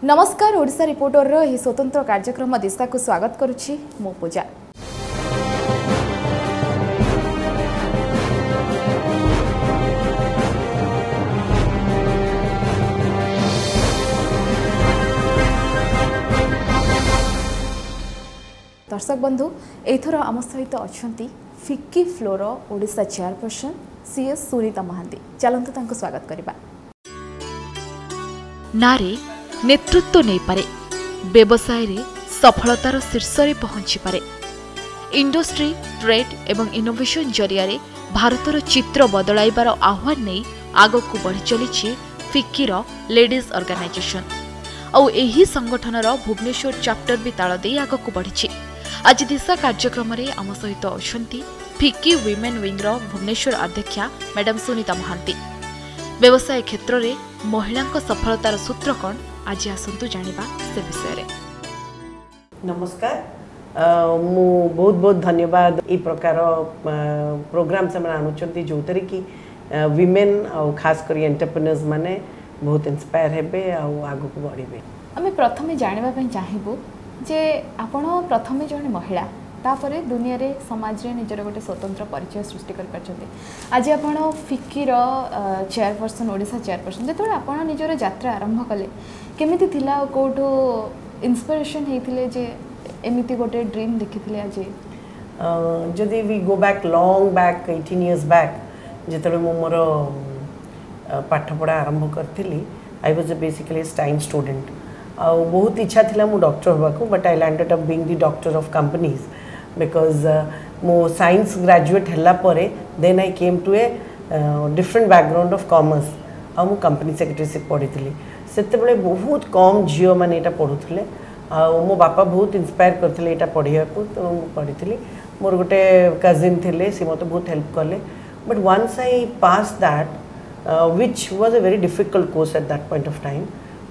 नमस्कार ओडिशा रिपोर्टर यह स्वतंत्र कार्यक्रम दिशा को स्वागत करुछि मो पूजा। दर्शक बंधु एथर आम सहित अच्छा FICCI FLO Odisha chairperson CS Sunita Mahanti चलते तांको स्वागत करबा। नारे नेतृत्व नहीं पारे व्यवसाय रे सफलतार शीर्ष रे पहुंची पारे इंडस्ट्री ट्रेड एवं इनोवेशन जरिया रे भारतर चित्र बदलाइबार आह्वान नहीं आगक बढ़ी चली फिक्कीर लेडीज ऑर्गेनाइजेशन और यही संगठनर भुवनेश्वर चैप्टर भी ताल दे आगक बढ़ी। आज दिशा कार्यक्रम रे आम सहित अच्छा फिक्की वीमेन विंगर भुवनेश्वर अध्यक्षा मैडम सुनीता महांती। व्यवसाय क्षेत्र में महिला सफलतार सूत्र कौन आज आसतु जानिबा से विषय रे। नमस्कार मु बहुत बहुत धन्यवाद ई प्रकार प्रोग्राम से आणुचंती जो तरी कि विमेन और खास करी एंटरप्रेन्योर्स माने बहुत इंस्पायर हेबे और आगु को बढ़िबे। आमे प्रथमे जानिबा पई चाहिबो जे आपण प्रथमे जने महिला तापरे दुनिया रे समाज रे निजर गोटे स्वतंत्र परिचय सृष्टि कर परछथि। आज आपण फिक्कीर चेयरपर्सन ओडिशा चेयरपर्सन जेतोळे आपण निजर यात्रा आरंभ कले केमिति थिला कोठो इंस्पिरेशन हेथिले जे एमिति गोटे ड्रीम देखिथिले आज जदि we go back long back 18 years back जेतोळे मो मोर पाठ पढ़ा आरंभ करथिली आई वाज बेसिकली स्टाइन स्टूडेंट और बहुत इच्छा थिला मु डॉक्टर होबाकू but I landed up being the doctor of companies because मो साइंस ग्रेजुएट हला परे then I came to a different background of commerce और मु कंपनी सेक्रेटरीशिप पढ़ी सेते बेले बहुत कम झियो माने एटा पढुथले मो बापा बहुत इंस्पायर करथिले एटा पढ़िया को तो मु पढ़ी मोर गोटे कजिन थिले से मते बहुत हेल्प कले but once I pass that which was a very difficult course at that point of time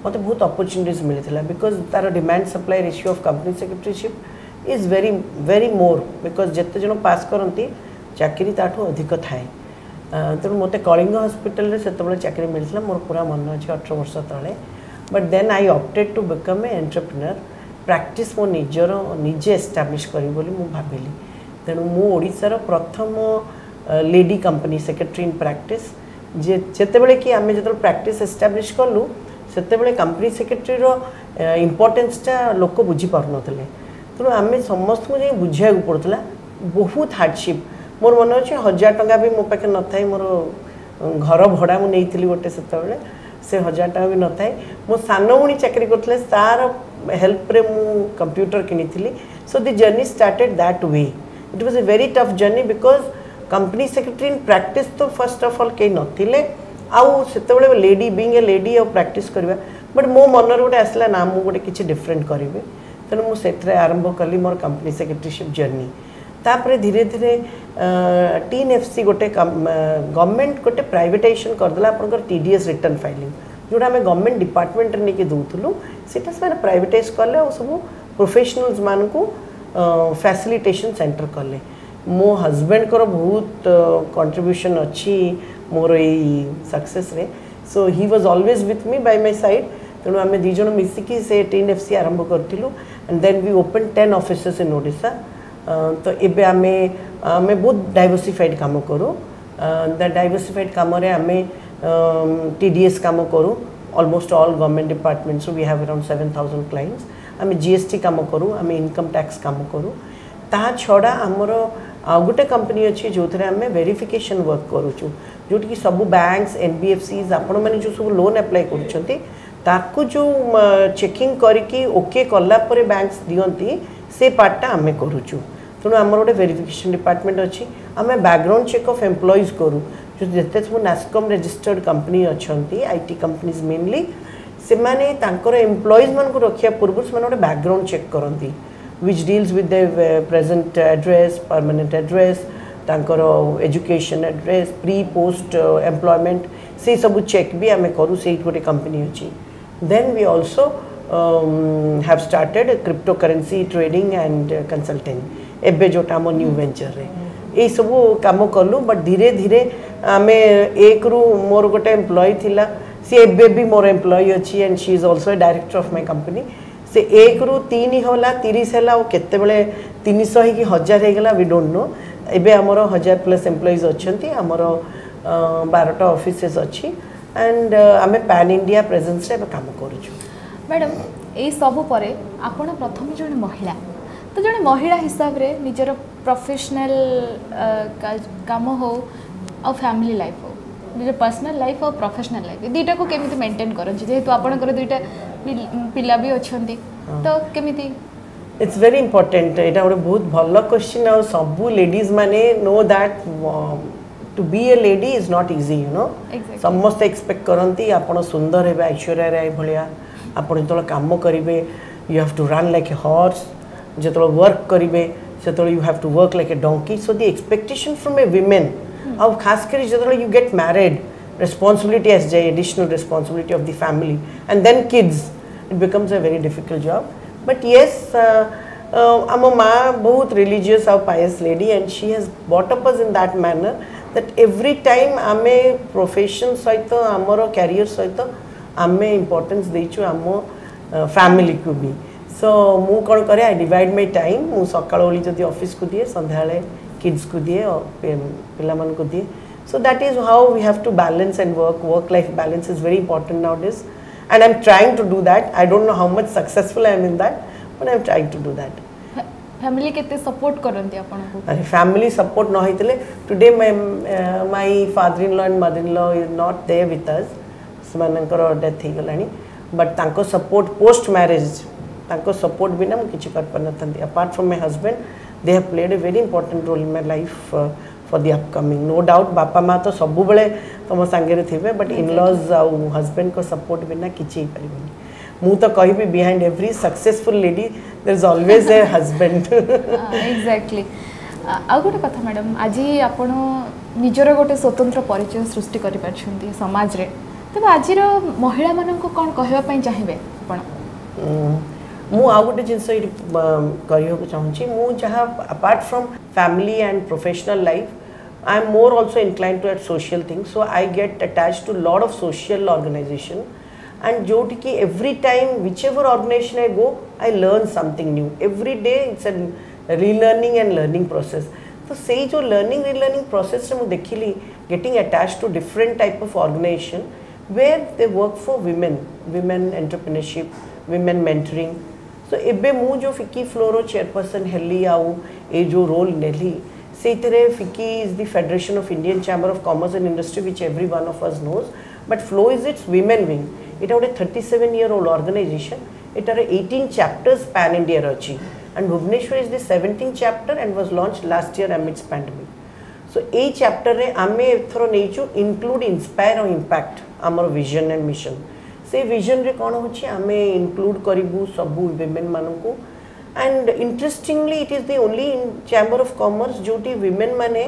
मते बहुत अपॉर्चुनिटीज मिलथिला बिकॉज तार demand supply ratio of company secretaryship is very very more because जते जन पास करती चाकरी ताठू अधिक थाए तेणु मत कलिंग हॉस्पिटल से चाकरी मिलता मोर पूरा मन अच्छे 18 वर्ष तले but then I opted to become a entrepreneur practice मो निजर निजे एस्टाब्लिश करी बोली मु भाबिली तेणु मु ओडिशार प्रथम lady company secretary in practice जेतेबेले कि आमे जतल प्रैक्टिस एस्टाब्लिश कलु सेतेबेले कंपनी सेक्रेटरी रो इंपोर्टेंसटा लोक बुझी पारनथले तेणु आमे समस्त को जे बुझिया पड़ता बहुत हार्डशिप मोर मन अच्छे 1000 टंका भी मो पाखे न थाए मोर घर भड़ा मु नहीं गोटे से 1000 टंका भी न थाए मो सान भूणी चाकरी करते तार हेल्प रे मु कंप्यूटर किनी so the journey started that way it was a very tough journey because company secretary in practice तो फर्स्ट ऑफ ऑल कई नथिले आउ सेतेबेले लेडी बीइंग ए लेडी और प्रैक्टिस करबा बट मो मन गोटे आसला ना मु गोटे किछि डिफरेंट करिवे तेणु मु सेथरे आरंभ कली मोर कंपनी सेक्रेटरीशिप जर्नी तापरे धीरे धीरे टीन एफसी गोटे गवर्नमेंट गोटे प्राइवेटाइजेशन करदेला आपनकर टीडीएस रिटर्न फाइलिंग जोटा आम गवर्नमेंट डिपार्टमेंट नहीं कि दूलु सेटा से प्राइवेटाइज कले और सब प्रोफेशनल्स मान को फैसिलिटेशन सेंटर कले मो हस्बैंड को बहुत कंट्रीब्यूशन अच्छी मोर यही सक्सेस रे so he was always with me by my side तेणु आम दीज मिसिकी से टीन एफसी आरंभ करूँ and then we open 10 offices in Odisha तो एबे आमे बहुत डाइवर्सिफाइड काम करूँ डाइवर्सिफाइड काम आमे टीडीएस काम करूँ almost all government departments we have around 7000 clients आमे जीएसटी काम करूँ आमे इनकम टैक्स काम करूँ ता छड़ा आमर गोटे कंपनी अच्छी जो थे आम वेरिफिकेशन वर्क करूँ जोटि कि सब बैंक्स एनबीएफसीज आपण मैंने जो सब लोन अप्लाई कर जो चेकिंग करके ओके कला परे बैंक्स दियंती से पार्टा आम करूँ तेणु आमर गोटे वेरिफिकेशन डिपार्टमेंट अच्छी आम बैकग्राउंड चेक ऑफ एम्प्लॉइज करूँ जो जिते सब नास्कम रजिस्टर्ड कंपनी अच्छा आईटी कंपनीज मेनली से माने तांकर एम्प्लॉइज मान को रखा पूर्व से गोटे बैकग्राउंड चेक करती which deals with the present address permanent address तांकर education address pre post employment से सब चेक भी आम करूँ से गोटे कंपनी अच्छी then we also have started cryptocurrency trading and consulting एबे जोटा आम न्यू वेंचर रे ये सब काम कलु बट धीरे धीरे आमे एक रु मोर गोटे एम्प्लॉय थिला सी एबे भी मोर एम्प्लॉई अच्छी and she is also director of my company से 1 ରୁ 3 होला 30 ହେଲା और केते बेले 300 कि 1000 हेगला वी डोंट नो एबे हमर 1000+ एम्प्लॉइज अछंती हमर 12टा ऑफिसेस अच्छी एंड आमे पैन इंडिया प्रेजेंस रे काम करू छु मैडम ए सब परे आपण प्रथम जने महिला तो जने महिला हिसाब रे निजर प्रोफेशनल काम हो और फैमिली लाइफ हो निजर पर्सनल लाइफ और प्रोफेशनल लाइफ दुईटा को केमिति मेंटेन करन जेहेतु आपणकर दुईटा पिला भी अछंती तो केमिति इट्स वेरी इंपोर्टेंट एटा गोटे बहुत भल क्वेश्चन आ सब लेडीज माने know that to be a lady is not easy you know समस्त एक्सपेक्ट करती आपण सुंदर हे ऐश्वर्या राय भलिया आपण जो काम करेंगे you have to run like a horse जो वर्क करेंगे से you have to work like a donkey so the expectation from a women और खास कर जो you get married responsibility as the additional responsibility of the family and then kids it becomes a very difficult job but yes I'm a ma bahut religious or pious lady and she has brought up us in that manner that every time ame profession saito amaro career saito ame importance deichu amo family ku bi so mu kon kare I divide my time mu sakal oli jodi office ku diye sandhyale kids ku diye pila man ku diye so that is how we have to balance and work life balance is very important nowadays and I'm trying to do that I don't know how much successful I am in that but I'm trying to do that family केते support करंती आपन को अरे family support न होइतले today my father in law and mother in law is not there with us समानकर death हे गलानी but तांको support post marriage तांको सपोर्ट बिना हम किछि कर पनथंती apart from my husband they have played a very important role in my life for the upcoming no doubt बापा माँ तो सबु बेले तुम सांगे थे बट इन-लॉज आउ हस्बैंड को सपोर्ट बिना किछि ही परिबनी मु तो कहबी behind every successful lady there is always a husband exactly आ गोटे कथा मैडम आज आपण निजर गोटे स्वतंत्र परिचय सृष्टि करि परछंती समाज रे तब आजिर महिला मानन को कोन कहबा पई चाहिबे आपण मु आ गोटे जिनस करियो को चाहूची मु जहाँ apart from family and professional life I am more also inclined to at social things so I get attached to lot of social organization and joti ki every time whichever organization I go I learn something new every day it's a relearning and learning process so say jo learning relearning process re mu dekhili getting attached to different type of organization where they work for women entrepreneurship women mentoring so ebe mu jo Fiki Floro chairperson helli au e jo role neli सेतरे FICCI is the Federation of Indian Chamber of Commerce and Industry which every one of us knows but FLOW is its women wing it is a 37-year-old organization it are 18 chapters pan India achi and Bhubaneswar is the 17th chapter and was launched last year amidst pandemic so a chapter re ame ethro neichu include inspire or impact amar vision and mission se vision re kono hochi ame include karibu sabu women manku and interestingly it is the only chamber of commerce joti women mane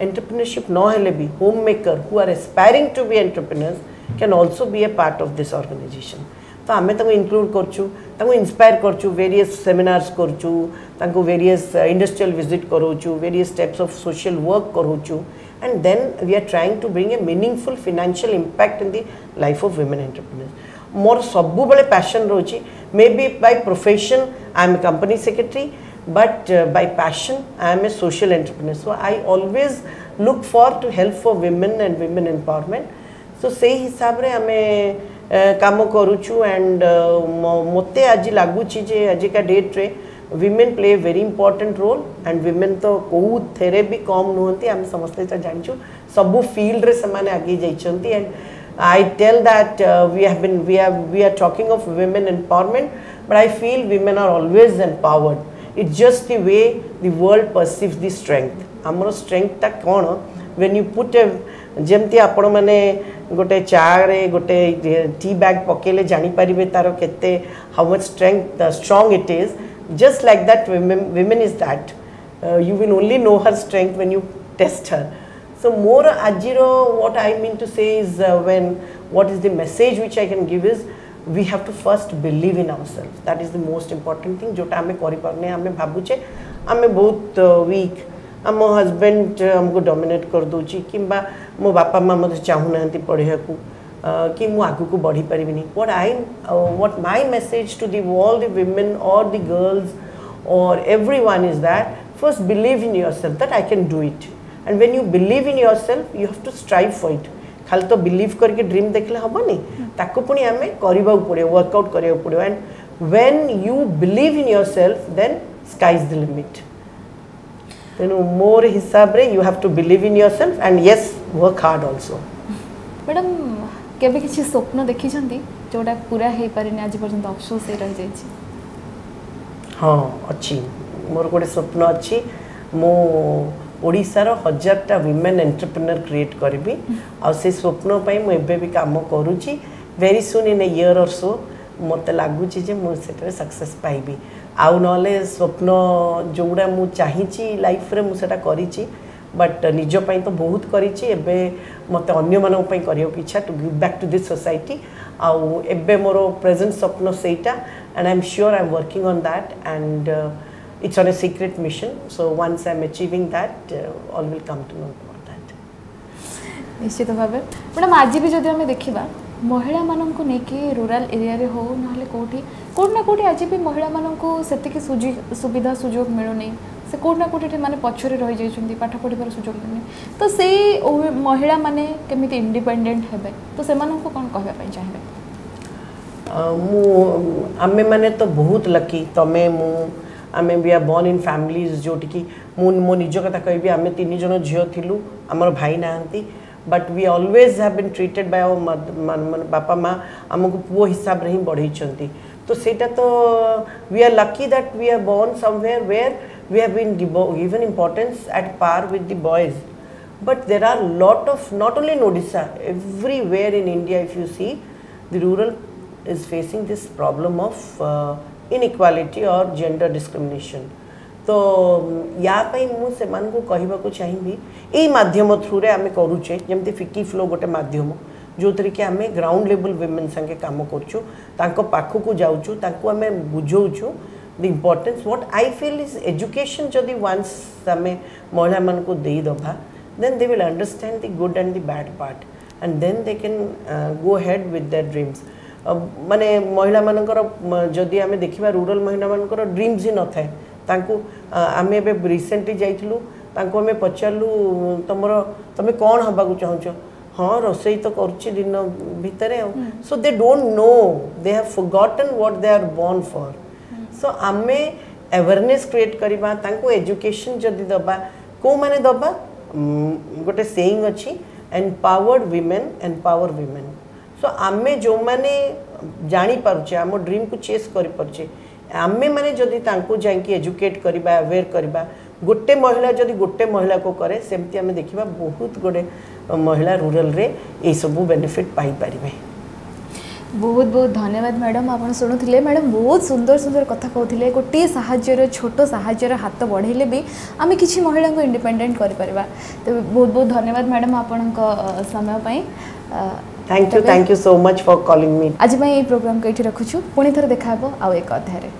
entrepreneurship no hele bhi homemaker who are aspiring to be entrepreneurs can also be a part of this organization तो आमे ताको include करछु ताको inspire करछु various seminars करछु ताको various industrial visit करूछु various steps of social work करूछु and then we are trying to bring a meaningful financial impact in the life of women entrepreneurs मोर सबु बड़े पैशन रोची maybe by profession I am a company secretary but by passion I am a social entrepreneur so I always look for to help for women and women empowerment so से हिसाब रे आमे काम करूछु and मते आज लागुची जे आज का date रे women play very important role and women तो को थेरे भी कम नुहंती आम समस्ते तो जानछु सबु फील्ड रे समान आगे जाइछंती and I tell that we are talking of women empowerment but I feel women are always empowered it's just the way the world perceives the strength amar strength ta kon when you put a jemti आपण माने गोटे चा रे गोटे tea bag पकेले जानी परिबे तारो केते how much strong it is just like that women is that you will only know her strength when you test her so more ajiro what I mean to say is what is the message which I can give is we have to first believe in ourselves that is the most important thing जोटा हमें करि परने हमें भाबुचे हमें बहुत week हम husband हमको dominate कर दोची किंबा मो बापा माँ मते चाहू नांती पढ़िया को कि मु आगु को बढ़ी परिबिनी what my message to all the women or the girls or everyone is that first believe in yourself that I can do it, and when you believe in yourself you have to strive for it. खाली तो believe करके dream देखले हबनी ताको पुनी हमें करबा पड़े workout करिया पड़े, and when you believe in yourself then sky is the limit. तेनु मोर हिसाब रे you have to believe in yourself and yes work hard also. Madam केबे किछि स्वप्न देखि छंती जोडा पूरा हे पारिने आज पर्यंत अफसोस हे रह जायछि? हाँ अच्छी मोर गोटे स्वप्न अच्छी मो ओडिशार 1000टा विमेन एंटरप्रेन्योर क्रिएट करी आ से स्वप्न पाई मु एबे भी काम करूची. Very soon in a year और सो मते लागुची जे मु सेटरे सक्सेस पाइबी. आउ नले स्वप्न जोड़ा मु चाहिची लाइफ रे मु सेटा करीची, बट निज पाई तो बहुत करीची. एबे मते अन्य मानक पाई करियो की इच्छा to give back to this society. आउ एबे मोर प्रेजेंट स्वप्न सेटा, and I'm sure I'm working on that, and it's on a secret mission, so once I'm achieving that all will come to know about that. निश्चित भाव madam आज भी जदि हमें देखा महिला मानक नहीं रूराल एरिया रे हो ना कोठी आज भी महिला मानक से सुविधा सुजोग मिलूनी, से कोठना कोठी माने पछरे रहि जाइछुंदी पाठ पढ़िबार सुजोग मिलुनी. तो से महिला माने केमिति इंडिपेंडेंट हेबे तो से मानक कोन कहबा पई चाहिबे? आमे माने तो बहुत लकी तमे मु आमे भी आर बोर्न इन फैमिलीज जोटी कि मो निज कथा कहबी आमे 3 जन झियो थिलु, हमर भाई नाहंती, but we always have been treated by our बापा माँ आमको पुओ हिसाब रे ही बढ़ई छंती. तो सेटा तो we are lucky that we are born somewhere where we have been given importance at par with the boys. But there are lot of not only in Odisha, everywhere in India if you see the rural is facing this problem of inequality or gender discrimination. तो या पई मु से मान को कहबा को चाहिबी ए माध्यम थ्रू रे आमे करूचे जेमते फिकी फ्लो गोटे माध्यम जो तरी के आमे ग्राउंड लेवल वुमेन संगे काम करछु, तांको पाखु को जाउछु, तांको आमे बुझौछु the importance. What I feel is education जदी वंस आमे महिला मान को देई दबा then they will understand the good and the bad part, and then they can go head with their dreams. माने महिला मानकर जदि आमे देखिबा रूरल महिला मानकर ड्रीम्स ही न थाए. तांको आमे बे रिसेंटली जाइथिलु, तांको आमे पचारलु तमे कोन हबा को चाहछो? हाँ रोसई तो करछि दिन भितरे. So they don't know, they have forgotten what they are born for. So आमे अवेयरनेस क्रिएट करबा, तांको एजुकेशन जदि दबा को माने दबा गोटे सेइंग अछि एम्पावर्ड विमेन एम्पावर विमेन. सो आमे जो माने जानी पारुचे आम ड्रीम को चेस करि परचे आमे माने जदि तांको जांकी एजुकेट करबा अवेयर करबा गोटे महिला जदि गोटे महिला को करे सेमती आमे देखिबा बहुत गोटे महिला रूरल रे ए सब बेनिफिट पाई परिबे. बहुत बहुत धन्यवाद मैडम. आप शुणुले मैडम बहुत सुंदर सुंदर कथा कहते गोटे साहाଯ୍यर छोट साहाଯ୍यर हाथ बढ़ेले भी आम किसी महिला को इंडिपेंडेंट करिपरिबा. तो बहुत बहुत धन्यवाद मैडम आपण समय पाई. Thank you so much for calling me. आज मैं ये प्रोग्राम को ये रखुछु, पुणी थर देखा आउ एक अध्याय.